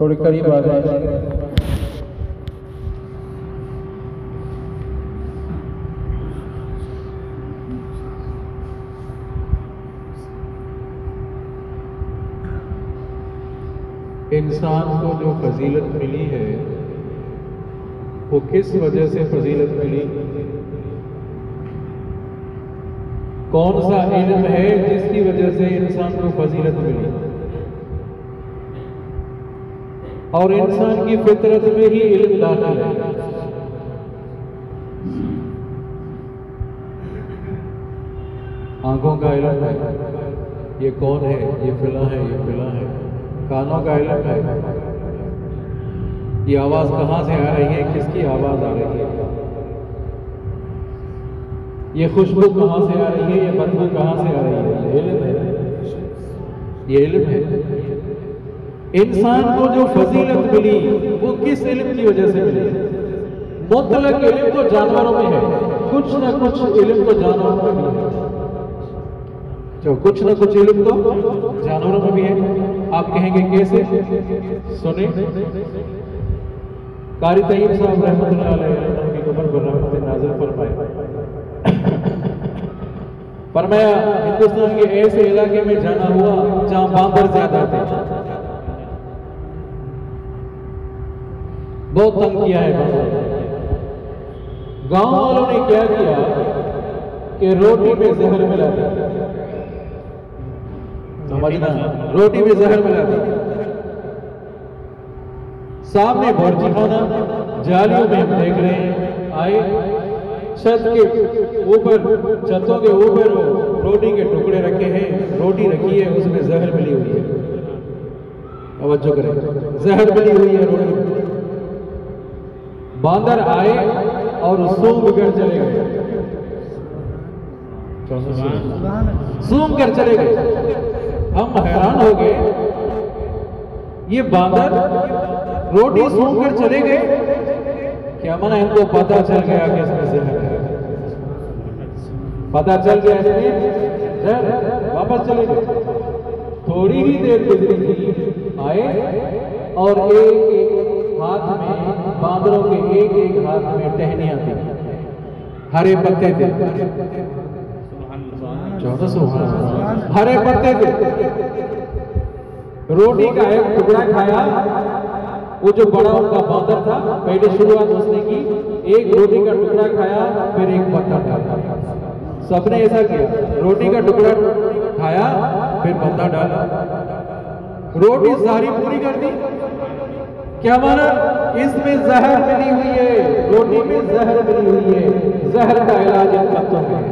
थोड़ी करीब आ जाए। इंसान को जो फजीलत मिली है वो किस वजह से फजीलत मिली? कौन सा इल्म है जिसकी वजह से इंसान को फजीलत मिली? और इंसान की फितरत में ही इल्म दाखिल है। आंखों का इल्म है, ये कौन है, ये फिला है, ये फिला है। कानों का इल्म है, ये आवाज कहां से आ रही है, किसकी आवाज आ रही है, ये खुशबू कहां से आ रही है, ये बदबू कहां से आ रही है। ये इल्म है, ये इल्म है। इंसान को जो फजीलत मिली वो किस इल्म की वजह से मिली? मुतलक इल्म तो जानवरों में है, कुछ ना कुछ इल्म तो जानवरों में भी है। जो कुछ ना कुछ इल्म तो जानवरों में भी है। आप कहेंगे कैसे? सुने, कारी तय्यब साहब रहमतुल्लाह अलैहि उनकी कब्र पर रहमत नाज़िल फरमाया हिंदुस्तान के ऐसे इलाके में जाना हुआ जहां बांदर ज्यादा थे, बहुत तंग किया है बांदर। गांव वालों ने क्या किया कि रोटी में जहर मिला दिया। समझना, रोटी में जहर मिला दिया। सामने भर्जी खाना, जालियों में हम देख रहे हैं, आए छत के ऊपर, छतों के ऊपर रोटी के टुकड़े रखे हैं, रोटी रखी है, उसमें जहर मिली हुई है। तवज्जो करें, जहर मिली हुई है रोटी। बांदर आए और सूंघ कर चले गए, सूंघ कर चले गए। हम हैरान हो गए, ये बांदर रोटी सूंघ कर चले गए, क्या माना इनको पता चल गया कि इसमें जहर है, पता चल गया इसमें जहर, वापस चले गए। थोड़ी ही देर गुजरी थी, आए और एक एक हाथ में, बांदरों के एक एक हाथ में टहनियां थी, हरे पत्ते थे, हरे पत्ते थे। रोटी का एक टुकड़ा खाया, वो जो बड़ा उनका बांदर था, पहले शुरुआत उसने की, एक रोटी का टुकड़ा खाया, फिर एक पत्ता खाया। सबने ऐसा किया, रोटी का टुकड़ा खाया, फिर पत्ता डाला, रोटी सारी पूरी कर दी। क्या माना? इसमें जहर मिली हुई है, रोटी में जहर मिली हुई है, जहर का इलाज इन पत्तों में है।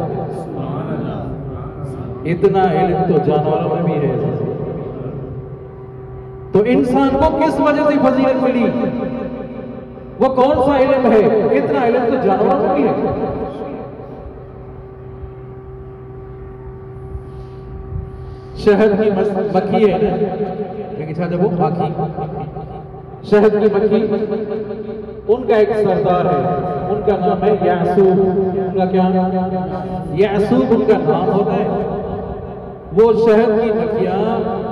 इतना इल्म तो जानवरों में भी है। तो इंसान को किस वजह से फजीलत मिली? वो कौन सा इल्म है? इतना इल्म तो जानवरों में भी है। शहद की मक्खी है ना, लेकिन जब वो आखी, शहद की मक्खी, उनका एक सरदार है, उनका नाम है यासूब। उनका क्या? यासूब उनका नाम होता है। वो शहद की मक्खियां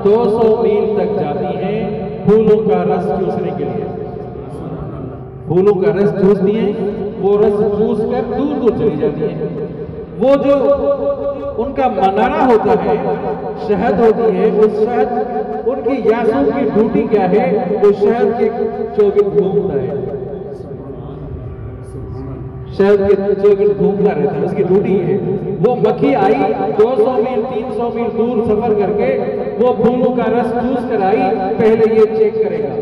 200 मील तक जाती हैं फूलों का रस चूसने के लिए। फूलों का रस चूसती हैं, वो रस चूस कर दूर दूर चली जाती हैं। वो जो उनका मनारा होता है, शहद होती है, उस शहद, उनकी यासूब की ड्यूटी क्या है? वो शहद के 24 घूमता है, शहद के 24 घूमता रहता है, उसकी ड्यूटी है। वो मक्खी आई 200 मील 300 मील दूर सफर करके, वो फूलों का रस चूस कर आई, पहले ये चेक करेगा,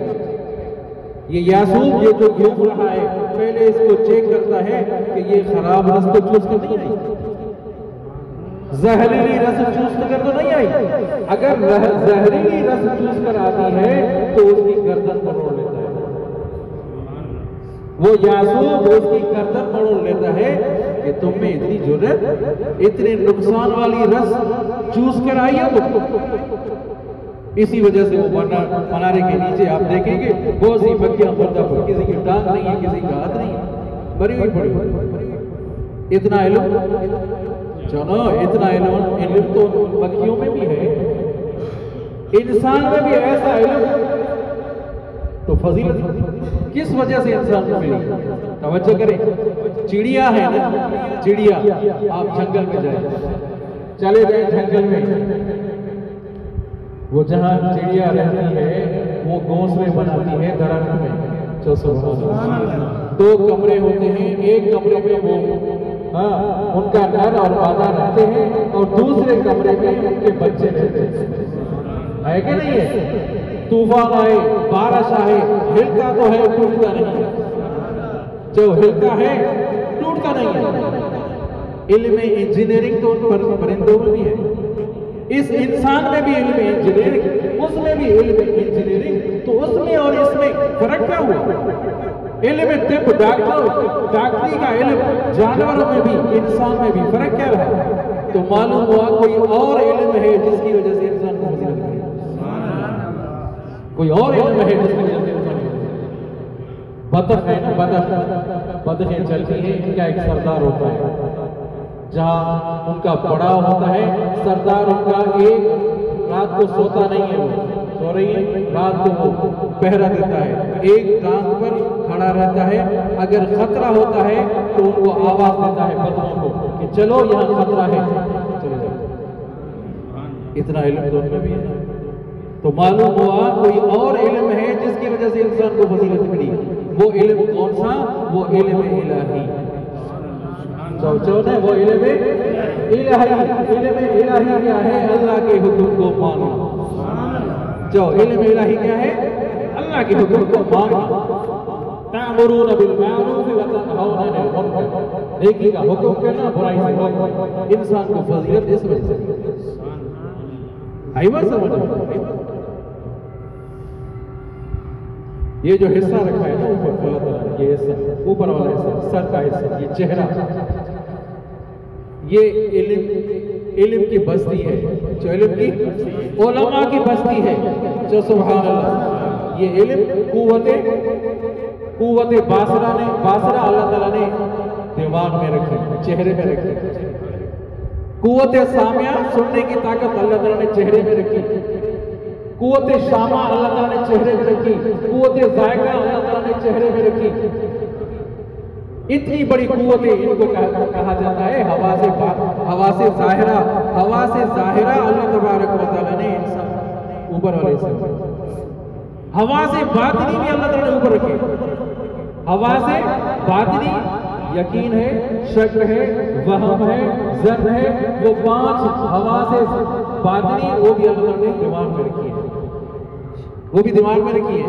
ये यासूब ये जो घूम रहा है, पहले इसको चेक करता है कि ये खराब रस तो चूस कर नहीं आई, जहरीली रस चूस कर तो नहीं आई। अगर जहरीली रस चूस कर आती है तो उसकी गर्दन मरोड़ लेता है, वो यासूब उसकी गर्दन मरोड़ लेता है कि तुम में इतनी जुर्रत, इतने नुकसान वाली रस चूस कर आई है। इसी वजह से वो मनारे के नीचे आप देखेंगे बहुत सी मक्खियां मुर्दा पर, किसी की टांग नहीं है, किसी का हाथ नहीं है, मरी हुई पड़ी। इतना इल्म, चलो इतना इल्म तो मक्खियों में भी है, इंसान में भी ऐसा इल्म तो फजीलत किस वजह से इंसान को मिली? तवज्जो करें, चिड़िया है ना, चिड़िया, आप जंगल में जाए, चले गए जंगल में, वो जहां चिड़िया रहती है वो घोंसले बनाती है दरख्त में। जो सुभान अल्लाह, 2 कमरे होते हैं, एक कमरे में वो उनका नर और मादा रहते हैं और दूसरे कमरे में उनके बच्चे रहते हैं। है कि नहीं है? तूफान आए, बारिश आए, हिलता तो है, टूटता नहीं है। जो हिलता है टूटता नहीं है। इल्म इंजीनियरिंग तो उन परिंदों में भी है, इस इंसान में भी इल्म इंजीनियरिंग, उसमें भी इल्म इंजीनियरिंग, तो उसमें और इसमें फर्क क्या हुआ? इल्म तिब, डॉक्टरी का इल्म जानवरों में भी इंसान में भी फर्क क्या रहा? तो मालूम हुआ कोई और इल्म है जिसकी वजह से इंसान को फजीलत मिली, कोई और इल्म है जिसकी वजह से इंसान को। बतख है ना, बतखें चलती है, इनका एक सरदार होता है, जहां उनका पड़ाव होता है, सरदार उनका एक रात को सोता नहीं है, वो सो रही है, रात को वो पहरा देता है, एक टांग पर खड़ा रहता है, अगर खतरा होता है तो उनको आवाज देता है बतखों को कि चलो यहाँ खतरा है, चले जाओ। इतना इल्म तो उनमें भी है। तो मालूम हुआ कोई और इल्म है जिसकी वजह से इंसान को फजीलत मिली। वो इल्म कौन सा? वो इल्म इलाही। है वो इल्म इलाही। इल्म इलाही क्या है? अल्लाह के हुक्म को मानो। जो इल्म इलाही क्या है? अल्लाह के हुक्म को मानो। तामुरून बिल मारूफ व तनहौना अनिल मुनकर, नेकी का हुक्म करना, बुराई से रोकना। इंसान को फजीलत इस वजह से आई बात समझ। ये जो हिस्सा रखा है ना ऊपर, अल्लाह ताला ये हिस्सा, ऊपर वाला हिस्सा, सर का हिस्सा, ये चेहरा, ये इल्म की बस्ती है। जो इल्म की उलमा की बस्ती है। जो सुभान अल्लाह, ये इल्म कुव्वते बासरा अल्लाह ताला ने दिमाग में रखी, चेहरे में रखी। कुव्वते सामिया, सुनने की ताकत अल्लाह ताला ने चेहरे में रखी। कुव्वते शामा अल्लाह ताला ने चेहरे में रखी। कुव्वते जायका अल्लाह ताला ने चेहरे में रखी। इतनी बड़ी कुव्वतें इनको कहा जाता है हवा से जाहिरा। अल्लाह तबारक व तआला ने इंसान ऊपर वाले से, हवा से बातिनी भी अल्लाह ताला ने ऊपर रखे। हवा से बातिनी यकीन है, शक है, वहम है, ज़न है, वो 5 हवा से बातिनी वो भी अल्लाह ताला ने दिमाग में रखी है, वो भी दिमाग में रखी है।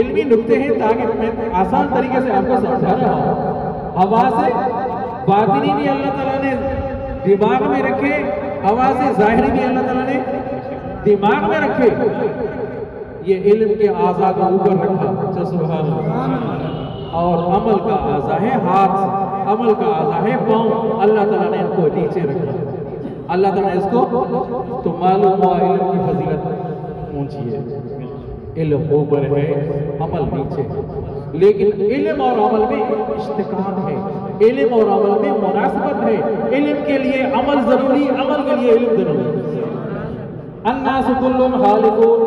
इल्मी नुक्ते हैं ताकि मैं आसान तरीके से आपको समझा रहा हूँ। हवा से बातिनी भी अल्लाह ताला ने दिमाग में रखे, हवा से ज़ाहिरी भी अल्लाह ताला ने दिमाग में रखे। ये इल्म के आज़ा को ऊपर रखा, सुभान अल्लाह। और अमल का आज़ा है हाथ, अमल का आज़ा है पाँव, अल्लाह ताला ने इनको नीचे रखा। अल्लाह ताला ने इसको, तो मालूम हुआ इल्म की फजीलत ऊंची है। इल्म ऊपर है, अमल नीचे। लेकिन इल्म और अमल में इश्तिकाक है, इल्म और अमल में मुनासबत है। इल्म के लिए अमल जरूरी, अमल के लिए इल्म जरूरी। अन्नासु कुल्लुहुम हालिकून,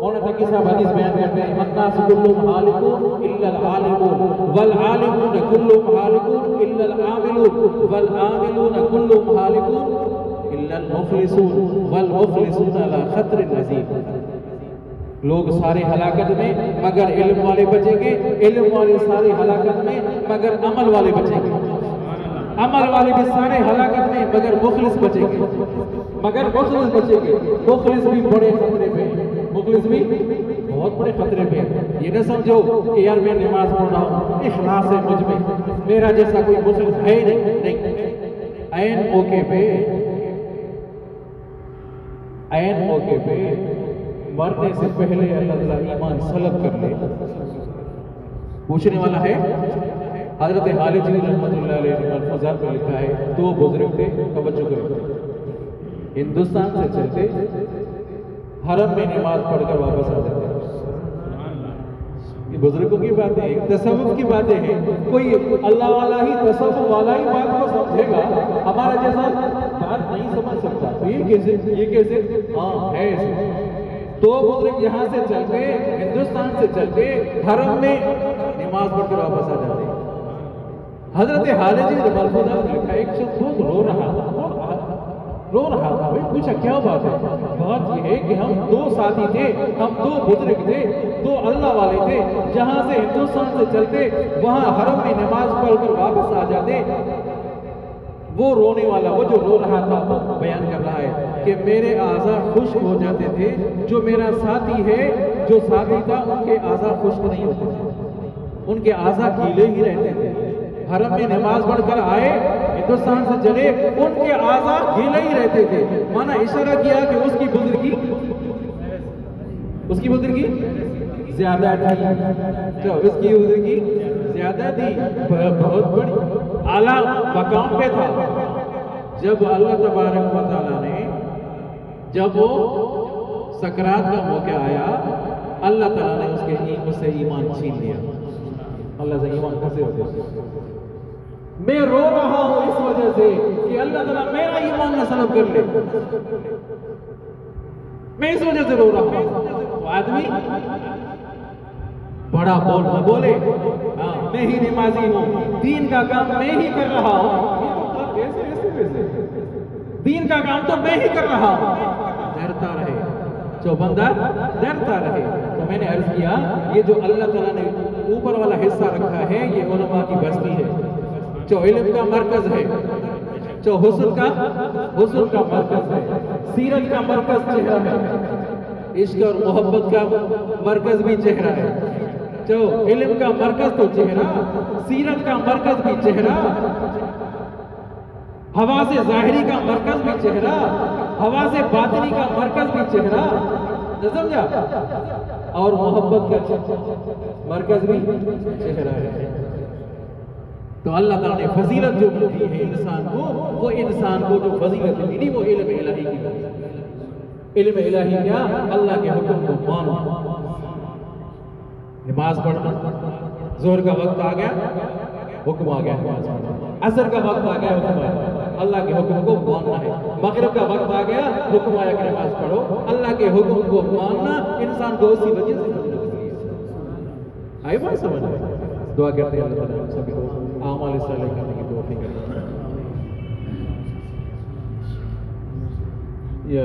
मौलाना तकी साहब हदीस बयान करते हैं, अन्नासु कुल्लुहुम हालिकून इल्लल आलिमून वल आलिमून कुल्लुहुम हालिकून इल्लल आमिलून वल आमिलून कुल्लुहुम हालिकून इल्लल मुखलिसून वल मुखलिसून अला खतरिन नज़ीर। लोग सारे हलाकत में मगर इल्म वाले बचेंगे, इल्म वाले सारे हलाकत में मगर अमल वाले बचेंगे, अमल वाले भी सारे हलाकत में मगर मुखलिस बचेंगे, मगर मुखलिस बचेंगे। मुखलिस भी बड़े खतरे पे, मुखलिस भी बहुत बड़े खतरे पे। ये न समझो कि यार मैं नमाज पढ़ रहा हूँ, इखलास है मुझ में, मेरा जैसा कोई मुखलिस है ही नहीं। ऐन मौके पे, ऐन मौके पे मरने से पहले अल्लाह ताला ईमान सलब कर ले। पूछने वाला है हजरत खालिद जी रहमतुल्लाह अलैहि ने मलफूज़ात में लिखा है, 2 बुजुर्ग थे, तवज्जो करें, हिंदुस्तान से चलते हरम में नमाज पढ़कर वापस आ जाते। ये बुजुर्गों की बातें हैं, तसव्वुफ की बातें हैं। कोई अल्लाह वाला ही, तसव्वुफ वाला ही बात को समझेगा, हमारा जैसा बात नहीं समझ सकता। तो ये कैसे हाँ है ऐसे। दो बुजुर्ग यहाँ से चल के हिंदुस्तान से चल के हरम में नमाज पढ़कर वापस आ जाते हैं। हजरत हालिद बिन मलफूदा ने लिखा, एक शख्स बहुत रो रहा था। भाई पूछा क्या बात है? बात यह है कि हम दो साथी थे, हम दो बुजुर्ग थे, दो अल्लाह वाले थे, जहां से हिंदुस्तान से चलते वहां हरम में नमाज पढ़कर वापस आ जाते। वो रोने वाला, वो जो रो रहा था, वो बयान कर रहा है कि मेरे आज़ा खुश्क हो जाते थे, जो मेरा साथी है, जो साथी था, उनके आज़ा खुश्क नहीं होते थे, उनके आज़ा गीले ही रहते थे। हरम में नमाज पढ़कर आए, हिंदुस्तान से चले, उनके आज़ा गीले ही रहते थे। माना इशारा किया कि उसकी बुजुर्गी ज्यादा थी, तो उसकी बुजुर्गी ज्यादा थी, बहुत बड़ी आला मकाम पे था। जब अल्लाह तबारक व तआला ने, जब वो सकरात का मौका आया, अल्लाह ताला ने उससे ईमान छीन लिया। अल्लाह से ईमान कैसे होते? मैं रो रहा हूं इस वजह से कि अल्लाह ताला मेरा ईमान न सलब कर ले, मैं इस वजह से रो रहा हूं। तो आदमी बड़ा बोल न बोले, हाँ मैं ही नमाजी हूं, दीन का काम मैं ही कर रहा हूं, दीन का काम तो मैं ही कर रहा हूं। डरता रहे, जो बंदा डरता रहे। तो मैंने अर्ज किया, ये जो अल्लाह ताला ने ऊपर वाला हिस्सा रखा है, ये उलमा की बस्ती है, जो इल्म का मरकज है, जो हुस्न का मरकज है, सीरत का मरकज चेहरा है, इश्क और मोहब्बत का मरकज भी चेहरा है। जो इल्म का मरकज तो चेहरा, सीरत का मरकज भी चेहरा, हवा से जाहिरी का मरकज भी चेहरा, हवा से बातिनी का मरकज भी चेहरा, न समझा? और मोहब्बत का मरकज भी चेहरा है। तो अल्लाह ताला ने फजीलत जो दी है इंसान को, वो इंसान को जो फजीलत मिली वो इल्म इलाही की। इल्म इलाही क्या? अल्लाह के हुक्म को मानना, नमाज पढ़ना। जोहर का वक्त आ गया, हुक्म आ गया नमाज पढ़ना। असर का वक्त आ गया, हुक्म आया, अल्लाह के हुक्म को मानना है। मगरिब का वक्त आ गया, हुक्म आया कि नमाज पढ़ो। अल्लाह के हुक्म को मानना इंसान को उसी वजह से आई बात समझ में। दुआ करते हैं अल्लाह ताला सभी को आमाल सालेह करने की तौफीक दे। या